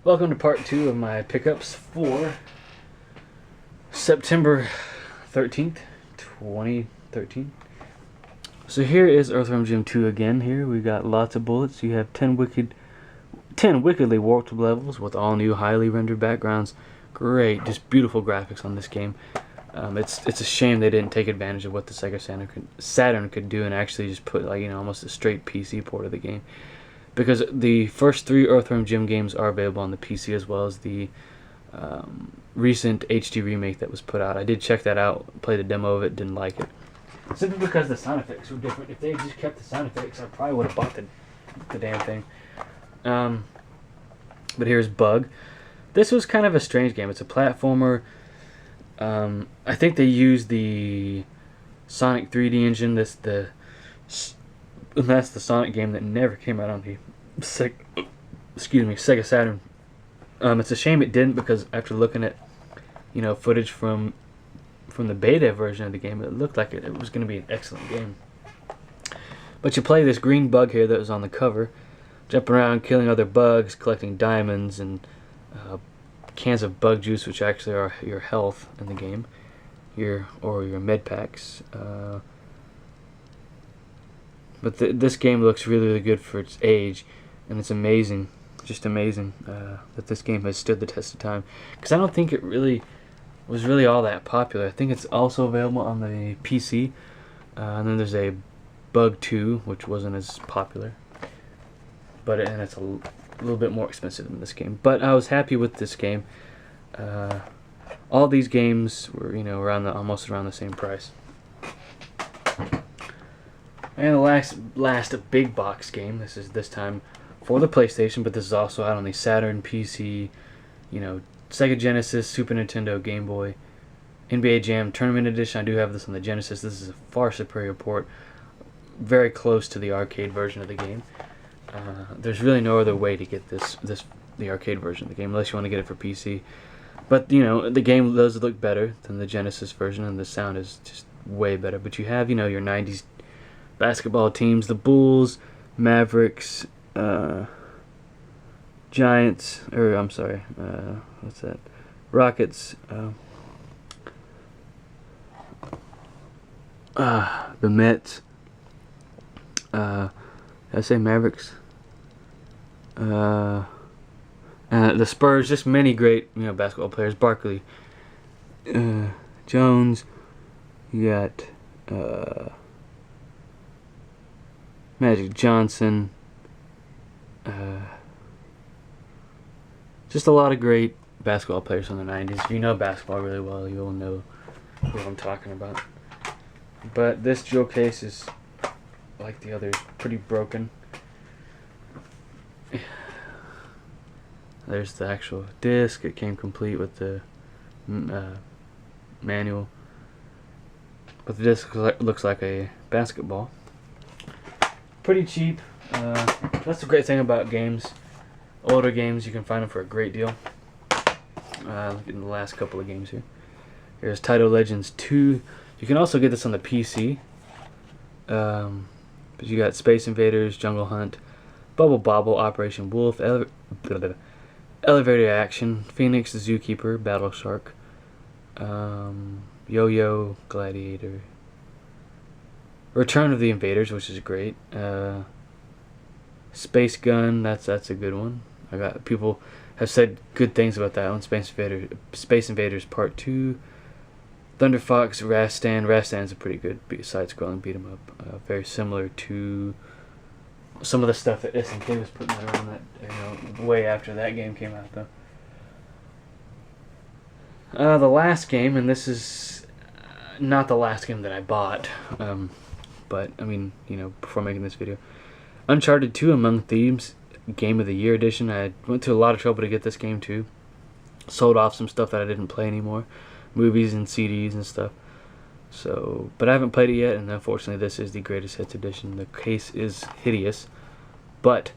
Welcome to part 2 of my pickups for September 13th, 2013. So here is Earthworm Jim 2 again. Here we got lots of bullets. You have 10 wickedly warped levels with all new highly rendered backgrounds. Great, just beautiful graphics on this game. It's a shame they didn't take advantage of what the Sega Saturn could do and actually just put almost a straight PC port of the game. Because the first 3 Earthworm Jim games are available on the PC as well as the recent HD remake that was put out. I did check that out, played a demo of it, didn't like it. Simply because the sound effects were different. If they had just kept the sound effects, I probably would have bought the damn thing. But here's Bug. This was kind of a strange game. It's a platformer. I think they used the Sonic 3D engine. And that's the Sonic game that never came out on the Sega Saturn. It's a shame it didn't, because after looking at footage from the beta version of the game, it looked like it was going to be an excellent game. But you play this green bug here that was on the cover, jumping around, killing other bugs, collecting diamonds and cans of bug juice, which actually are your health in the game, your med packs. But this game looks really, really good for its age, and it's amazing, just amazing that this game has stood the test of time. Because I don't think it was really all that popular. I think it's also available on the PC, and then there's a Bug 2, which wasn't as popular, and it's a little bit more expensive than this game. But I was happy with this game. All these games were almost around the same price. And the last big box game, this time for the PlayStation, but this is also out on the Saturn, PC, Sega Genesis, Super Nintendo, Game Boy, NBA Jam Tournament Edition. I do have this on the Genesis. This is a far superior port, very close to the arcade version of the game. There's really no other way to get the arcade version of the game unless you want to get it for PC. But the game does look better than the Genesis version, and the sound is just way better. But you have your 90s basketball teams, the Bulls, Mavericks, Giants, what's that? Rockets, the Mets, did I say Mavericks? The Spurs, just many great basketball players. Barkley, Jones, you got Magic Johnson, just a lot of great basketball players from the 90s. If you know basketball really well, you'll know who I'm talking about. But this jewel case is, like the others, pretty broken. There's the actual disc. It came complete with the manual. But the disc looks like a basketball. Pretty cheap. That's the great thing about games. Older games, you can find them for a great deal. Look at the last couple of games here. Here's Taito Legends 2. You can also get this on the PC. But you got Space Invaders, Jungle Hunt, Bubble Bobble, Operation Wolf, Elevator Action, Phoenix the Zookeeper, Battle Shark, Yo-Yo, Gladiator, Return of the Invaders, which is great. Space Gun, that's a good one. People have said good things about that one. Space Invaders Part 2. Thunder Fox, Rastan. Rastan's a pretty good side-scrolling beat-em up. Very similar to some of the stuff that SNK was putting around that, way after that game came out, though. The last game, and this is not the last game that I bought, but I mean, before making this video, Uncharted 2: Among Thieves, Game of the Year edition. I went to a lot of trouble to get this game too. Sold off some stuff that I didn't play anymore, movies and CDs and stuff. But I haven't played it yet, and unfortunately this is the greatest hits edition. The case is hideous, but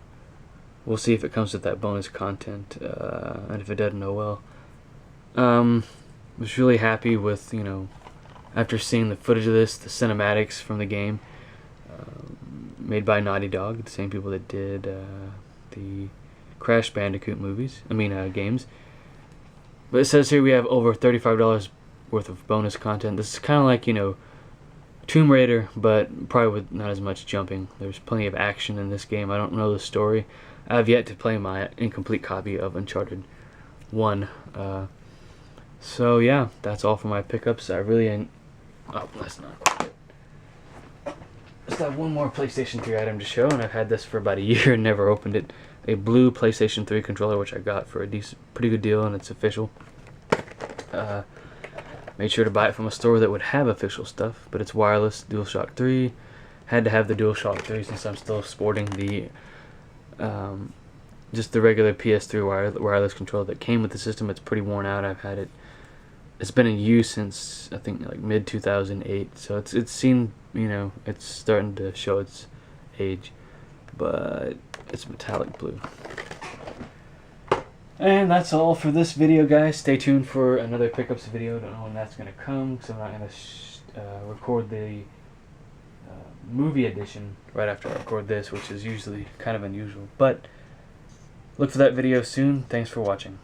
we'll see if it comes with that bonus content, and if it doesn't, oh well. Was really happy with, after seeing the footage of this, the cinematics from the game, made by Naughty Dog, the same people that did the Crash Bandicoot games. But it says here we have over $35 worth of bonus content. This is kind of like, Tomb Raider, but probably with not as much jumping. There's plenty of action in this game. I don't know the story. I have yet to play my incomplete copy of Uncharted 1. So yeah, that's all for my pickups. Oh, that's not quite it. Just have one more PlayStation 3 item to show, and I've had this for about a year and never opened it. A blue PlayStation 3 controller, which I got for a pretty good deal, and it's official. Made sure to buy it from a store that would have official stuff, but it's wireless, DualShock 3. Had to have the DualShock 3 since I'm still sporting the just the regular PS3 wireless controller that came with the system. It's pretty worn out. I've had it. It's been in use since I think like mid 2008, so it's seen, it's starting to show its age, but it's metallic blue. And that's all for this video, guys. Stay tuned for another pickups video. Don't know when that's going to come, because I'm not going to record the movie edition right after I record this, which is usually kind of unusual. But look for that video soon. Thanks for watching.